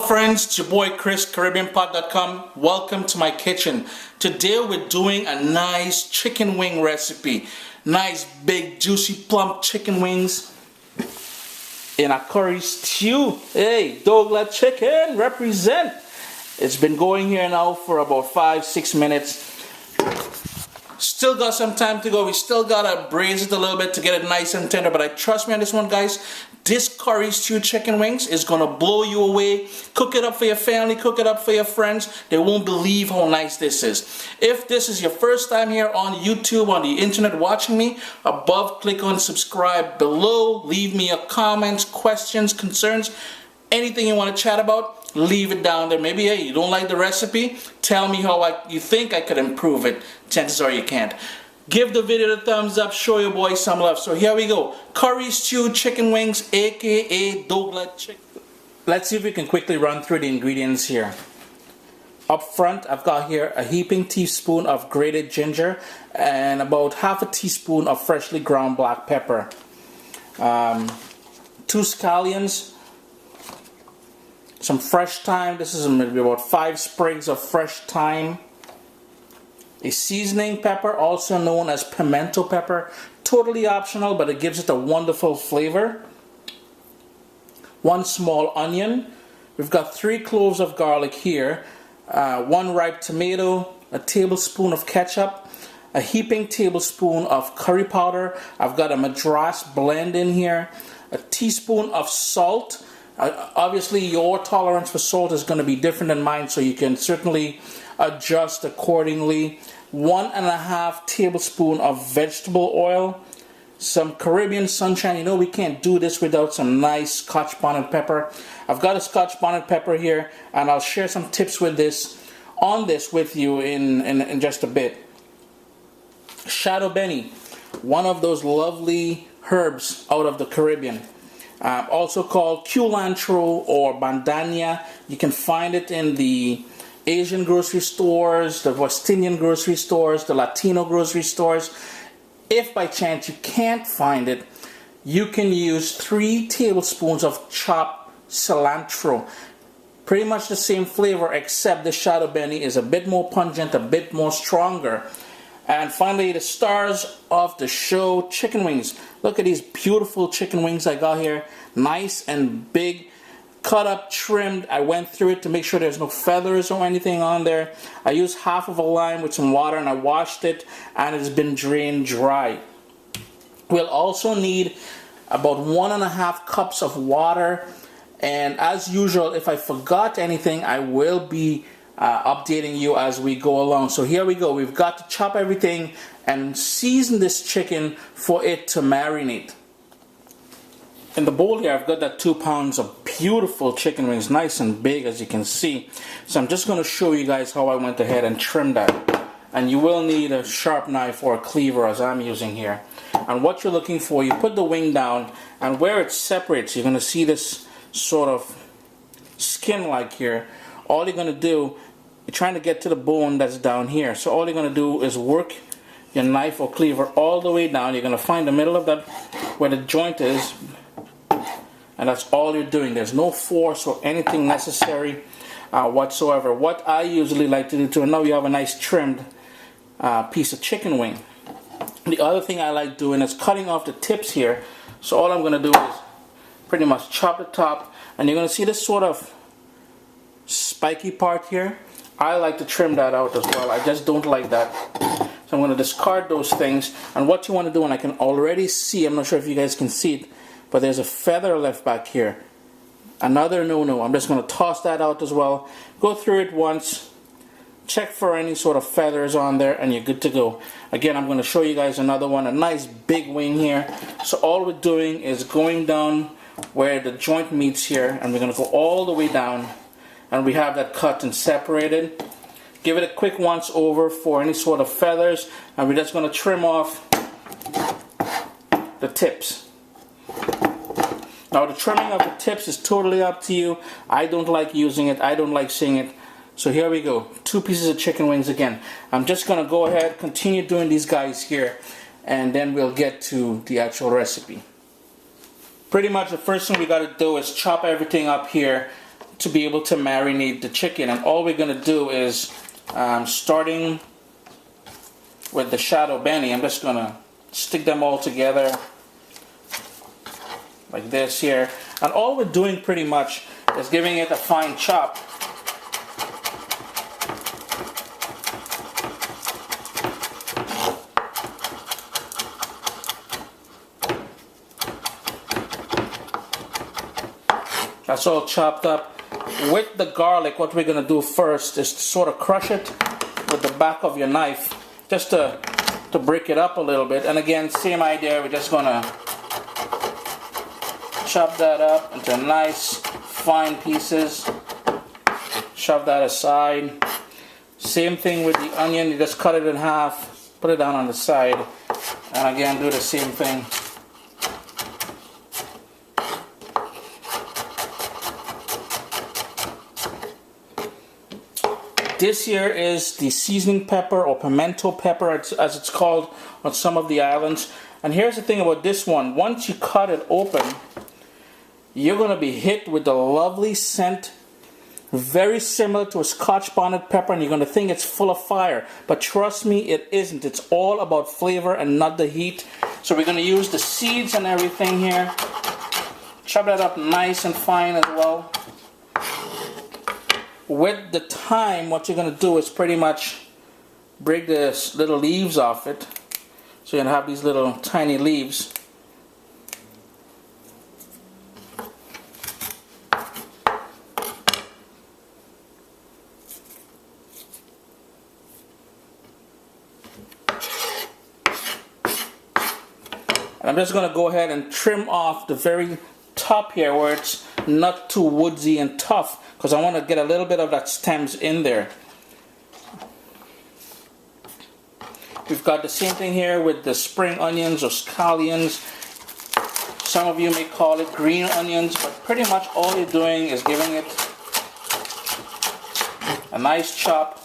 Friends, it's your boy Chris, CaribbeanPot.com. Welcome to my kitchen. Today we're doing a nice chicken wing recipe. Nice big juicy plump chicken wings in a curry stew. Hey, Douglas chicken, represent. It's been going here now for about 5-6 minutes. Still got some time to go. We still gotta braise it a little bit to get it nice and tender, but I trust me on this one, guys. This curry stew chicken wings is gonna blow you away. Cook it up for your family, cook it up for your friends. They won't believe how nice this is. If this is your first time here on YouTube, on the internet watching me, above click on subscribe, below leave me your comments, questions, concerns, anything you want to chat about, leave it down there. Maybe, hey, you don't like the recipe, tell me how you think I could improve it. Chances are you can't. Give the video a thumbs up, show your boy some love. So here we go. Curry stew chicken wings, aka Douglas chicken. Let's see if we can quickly run through the ingredients here. Up front, I've got here a heaping teaspoon of grated ginger and about half a teaspoon of freshly ground black pepper. 2 scallions, some fresh thyme. This is maybe about 5 sprigs of fresh thyme. A seasoning pepper, also known as pimento pepper. Totally optional, but it gives it a wonderful flavor. 1 small onion. We've got 3 cloves of garlic here. 1 ripe tomato. A tablespoon of ketchup. A heaping tablespoon of curry powder. I've got a Madras blend in here. A teaspoon of salt. Obviously your tolerance for salt is going to be different than mine, so you can certainly adjust accordingly. 1.5 tablespoon of vegetable oil. Some Caribbean sunshine. You know we can't do this without some nice Scotch bonnet pepper. I've got a Scotch bonnet pepper here, and I'll share some tips with this with you in just a bit. Shadow Benny, one of those lovely herbs out of the Caribbean. Also called culantro or bandania. You can find it in the Asian grocery stores, the West Indian grocery stores, the Latino grocery stores. If by chance you can't find it, you can use 3 tablespoons of chopped cilantro. Pretty much the same flavor, except the Shadow Benny is a bit more pungent, a bit more stronger. And finally, the stars of the show, chicken wings. Look at these beautiful chicken wings I got here. Nice and big, cut up, trimmed. I went through it to make sure there's no feathers or anything on there. I used half of a lime with some water and I washed it, and it's been drained dry. We'll also need about 1.5 cups of water. And as usual, if I forgot anything, I will be updating you as we go along. So here we go. We've got to chop everything and season this chicken for it to marinate. In the bowl here, I've got that 2 pounds of beautiful chicken wings, nice and big as you can see. So I'm just going to show you guys how I went ahead and trimmed that. And you will need a sharp knife or a cleaver as I'm using here. And what you're looking for, you put the wing down, and where it separates, you're going to see this sort of skin-like here. All you're going to do, you're trying to get to the bone that's down here. So all you're going to do is work your knife or cleaver all the way down. You're going to find the middle of that where the joint is, and that's all you're doing. There's no force or anything necessary whatsoever. What I usually like to do too, and now you have a nice trimmed piece of chicken wing. The other thing I like doing is cutting off the tips here. So all I'm going to do is pretty much chop the top, and you're going to see this sort of spiky part here. I like to trim that out as well. I just don't like that. So I'm going to discard those things. And what you want to do, and I can already see, I'm not sure if you guys can see it, but there's a feather left back here. Another no-no. I'm just going to toss that out as well. Go through it once. Check for any sort of feathers on there, and you're good to go. Again, I'm going to show you guys another one. A nice big wing here. So all we're doing is going down where the joint meets here, and we're going to go all the way down. And we have that cut and separated. Give it a quick once over for any sort of feathers, and we're just going to trim off the tips. Now the trimming of the tips is totally up to you. I don't like using it. I don't like seeing it. So here we go. 2 pieces of chicken wings again. I'm just going to go ahead, continue doing these guys here, and then we'll get to the actual recipe. Pretty much the first thing we got to do is chop everything up here to be able to marinate the chicken. And all we're going to do is, starting with the Shadow Benny, I'm just going to stick them all together like this here. And all we're doing pretty much is giving it a fine chop. That's all chopped up. With the garlic, what we're going to do first is to sort of crush it with the back of your knife, just to break it up a little bit. And again, same idea, we're just going to chop that up into nice fine pieces. Shove that aside. Same thing with the onion, you just cut it in half, put it down on the side, and again do the same thing. This here is the seasoning pepper, or pimento pepper as it's called on some of the islands. And here's the thing about this one. Once you cut it open, you're going to be hit with the lovely scent, very similar to a Scotch bonnet pepper, and you're going to think it's full of fire. But trust me, it isn't. It's all about flavor and not the heat. So we're going to use the seeds and everything here. Chop that up nice and fine as well. With the thyme, what you're going to do is pretty much break the little leaves off it. So you're going to have these little tiny leaves. And I'm just going to go ahead and trim off the very top here where it's not too woodsy and tough, because I want to get a little bit of that stems in there. We've got the same thing here with the spring onions or scallions. Some of you may call it green onions, but pretty much all you're doing is giving it a nice chop.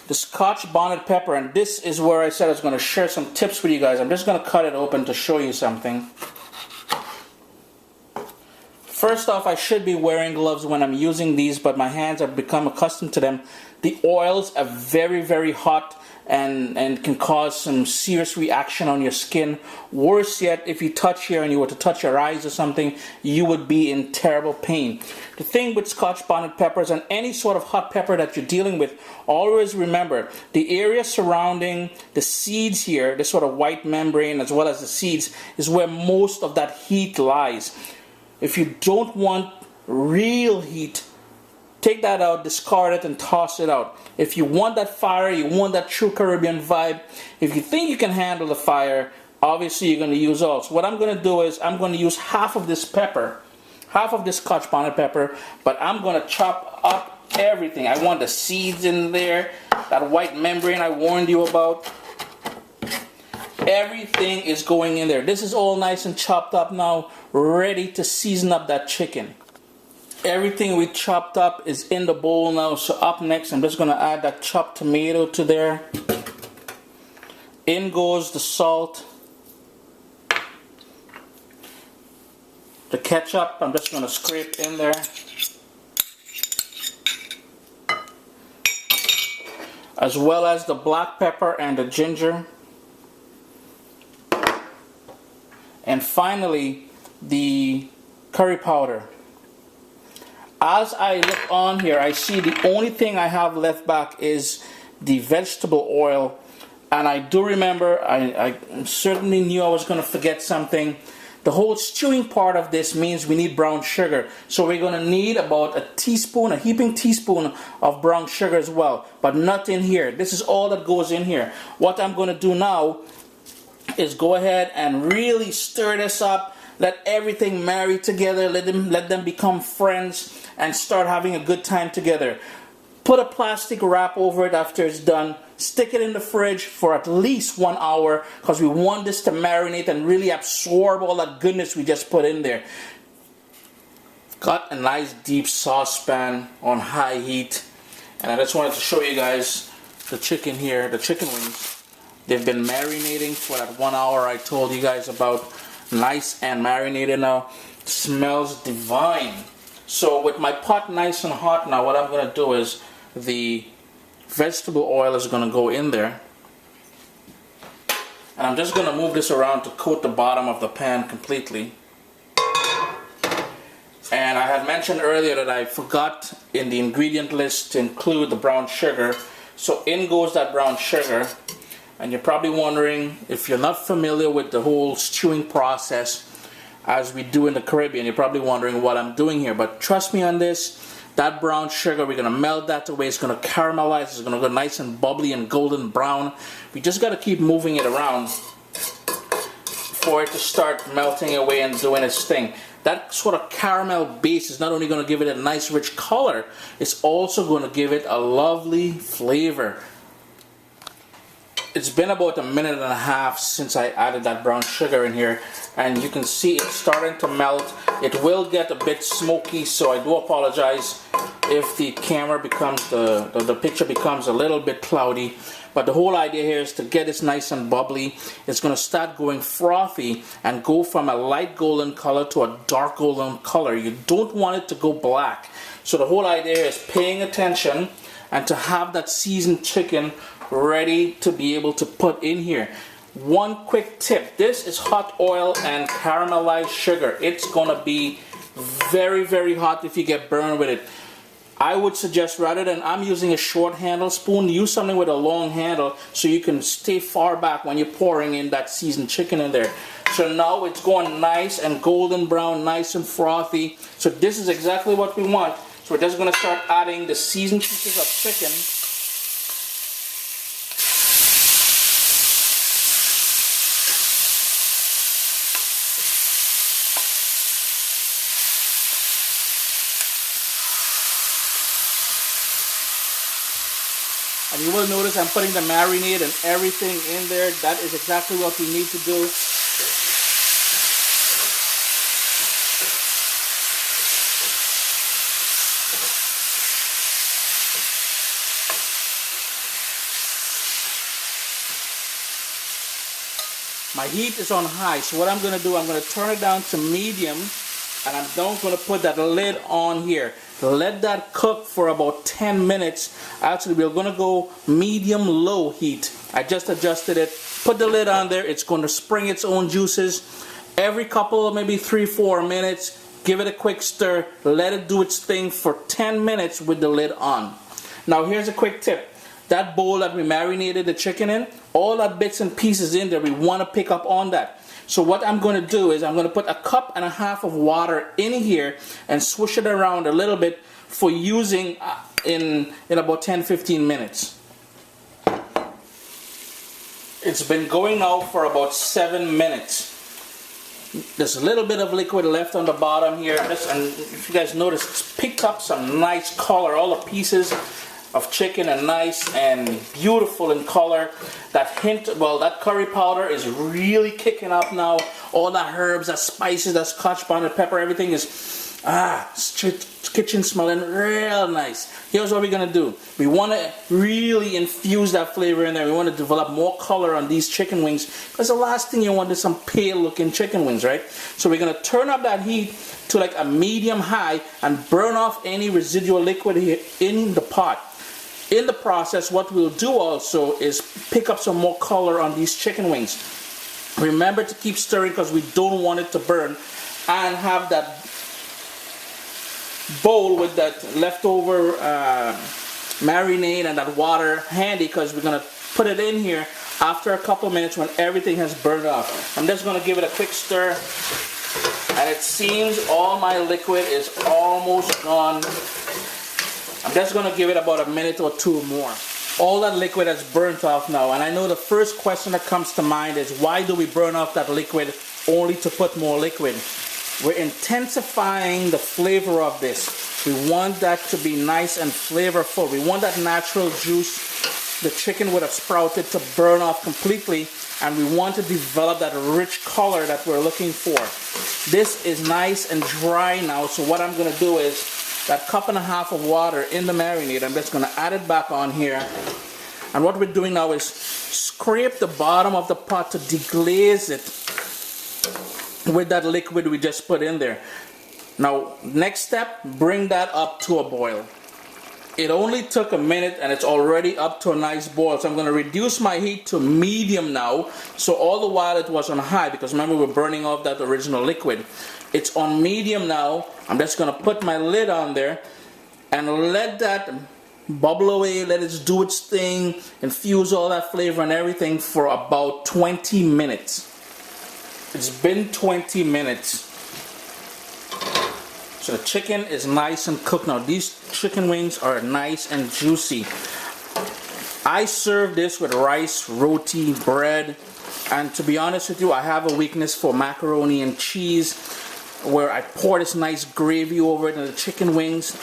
The Scotch bonnet pepper, and this is where I said I was going to share some tips with you guys. I'm just going to cut it open to show you something. First off, I should be wearing gloves when I'm using these, but my hands have become accustomed to them. The oils are very, very hot and can cause some serious reaction on your skin. Worse yet, if you touch here and you were to touch your eyes or something, you would be in terrible pain. The thing with Scotch bonnet peppers and any sort of hot pepper that you're dealing with, always remember the area surrounding the seeds here, this sort of white membrane as well as the seeds, is where most of that heat lies. If you don't want real heat, take that out, discard it, and toss it out. If you want that fire, you want that true Caribbean vibe, if you think you can handle the fire, obviously you're going to use all. So what I'm going to do is I'm going to use half of this pepper, half of this Scotch bonnet pepper, but I'm going to chop up everything. I want the seeds in there, that white membrane I warned you about. Everything is going in there. This is all nice and chopped up now, ready to season up that chicken. Everything we chopped up is in the bowl now, so up next I'm just going to add that chopped tomato to there. In goes the salt. The ketchup, I'm just going to scrape in there. As well as the black pepper and the ginger. And finally, the curry powder. As I look on here, I see the only thing I have left back is the vegetable oil. And I do remember, I certainly knew I was going to forget something. The whole stewing part of this means we need brown sugar. So we're going to need about a teaspoon, a heaping teaspoon of brown sugar as well. But not in here. This is all that goes in here. What I'm going to do now is go ahead and really stir this up. Let everything marry together. Let them become friends and start having a good time together. Put a plastic wrap over it after it's done. Stick it in the fridge for at least 1 hour because we want this to marinate and really absorb all that goodness we just put in there. Got a nice deep saucepan on high heat. And I just wanted to show you guys the chicken here, the chicken wings. They've been marinating for that 1 hour I told you guys about. nice and marinated now. Smells divine. So with my pot nice and hot now, what I'm going to do is the vegetable oil is going to go in there. And I'm just going to move this around to coat the bottom of the pan completely. And I had mentioned earlier that I forgot in the ingredient list to include the brown sugar. So in goes that brown sugar. And you're probably wondering, if you're not familiar with the whole stewing process as we do in the Caribbean, you're probably wondering what I'm doing here. But trust me on this, that brown sugar, we're going to melt that away. It's going to caramelize. It's going to go nice and bubbly and golden brown. We just got to keep moving it around for it to start melting away and doing its thing. That sort of caramel base is not only going to give it a nice rich color, it's also going to give it a lovely flavor. It's been about a minute and a half since I added that brown sugar in here, and you can see it's starting to melt. It will get a bit smoky, so I do apologize if the camera becomes, the picture becomes a little bit cloudy. But the whole idea here is to get it nice and bubbly. It's going to start going frothy and go from a light golden color to a dark golden color. You don't want it to go black. So the whole idea is paying attention and to have that seasoned chicken ready to be able to put in here. One quick tip, this is hot oil and caramelized sugar. It's going to be very, very hot if you get burned with it. I would suggest, rather than I'm using a short handle spoon, use something with a long handle so you can stay far back when you're pouring in that seasoned chicken in there. So now it's going nice and golden brown, nice and frothy. So this is exactly what we want. So we're just going to start adding the seasoned pieces of chicken. And you will notice I'm putting the marinade and everything in there. That is exactly what we need to do. My heat is on high, so what I'm going to do, I'm going to turn it down to medium, and I'm now going to put that lid on here. Let that cook for about 10 minutes. Actually, we're going to go medium-low heat. I just adjusted it. Put the lid on there. It's going to spring its own juices. Every couple of maybe 3-4 minutes, give it a quick stir. Let it do its thing for 10 minutes with the lid on. Now, here's a quick tip. That bowl that we marinated the chicken in, all that bits and pieces in there, we want to pick up on that. So what I'm going to do is I'm going to put 1.5 cups of water in here and swish it around a little bit for using in about 10-15 minutes. It's been going now for about 7 minutes. There's a little bit of liquid left on the bottom here, and if you guys notice, it's picked up some nice color. All the pieces of chicken are nice and beautiful in color. That hint, well, that curry powder is really kicking up now. All the herbs, that spices, that Scotch bonnet pepper, everything is kitchen smelling real nice. Here's what we're gonna do. We want to really infuse that flavor in there. We want to develop more color on these chicken wings, because the last thing you want is some pale looking chicken wings, right? So we're gonna turn up that heat to like a medium high and burn off any residual liquid here in the pot. In the process, what we'll do also is pick up some more color on these chicken wings. Remember to keep stirring because we don't want it to burn, and have that bowl with that leftover marinade and that water handy, because we're going to put it in here after a couple minutes when everything has burned off. I'm just going to give it a quick stir, and it seems all my liquid is almost gone. I'm just going to give it about a minute or two more. All that liquid has burnt off now, and I know the first question that comes to mind is, why do we burn off that liquid only to put more liquid? We're intensifying the flavor of this. We want that to be nice and flavorful. We want that natural juice the chicken would have sprouted to burn off completely, and we want to develop that rich color that we're looking for. This is nice and dry now, so what I'm going to do is that 1.5 cups of water in the marinade, I'm just going to add it back on here. And what we're doing now is scrape the bottom of the pot to deglaze it. with that liquid we just put in there. Now, next step, bring that up to a boil. It only took a minute and it's already up to a nice boil. So I'm going to reduce my heat to medium now. So all the while it was on high, because remember we're burning off that original liquid. It's on medium now. I'm just going to put my lid on there and let that bubble away, let it do its thing, infuse all that flavor and everything for about 20 minutes. It's been 20 minutes. So the chicken is nice and cooked now. These chicken wings are nice and juicy. I serve this with rice, roti, bread, and to be honest with you, I have a weakness for macaroni and cheese, where I pour this nice gravy over it and the chicken wings.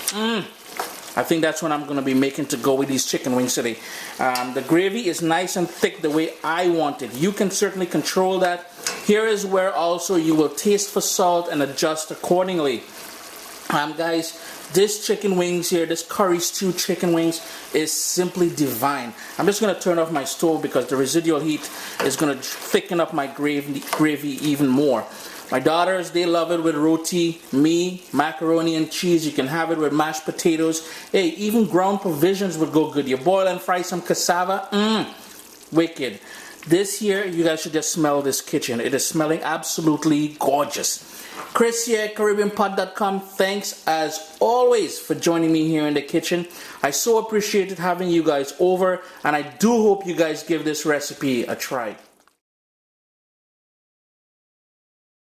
I think that's what I'm going to be making to go with these chicken wings today. The gravy is nice and thick the way I want it. You can certainly control that. Here is where also you will taste for salt and adjust accordingly. Guys, this chicken wings here, this curry stew chicken wings is simply divine. I'm just going to turn off my stove because the residual heat is going to thicken up my gravy even more. My daughters, they love it with roti. Me, macaroni and cheese. You can have it with mashed potatoes. Hey, even ground provisions would go good. You boil and fry some cassava. Wicked. This here, you guys should just smell this kitchen. It is smelling absolutely gorgeous. Chris here, CaribbeanPot.com. Thanks as always for joining me here in the kitchen. I so appreciated having you guys over, and I do hope you guys give this recipe a try.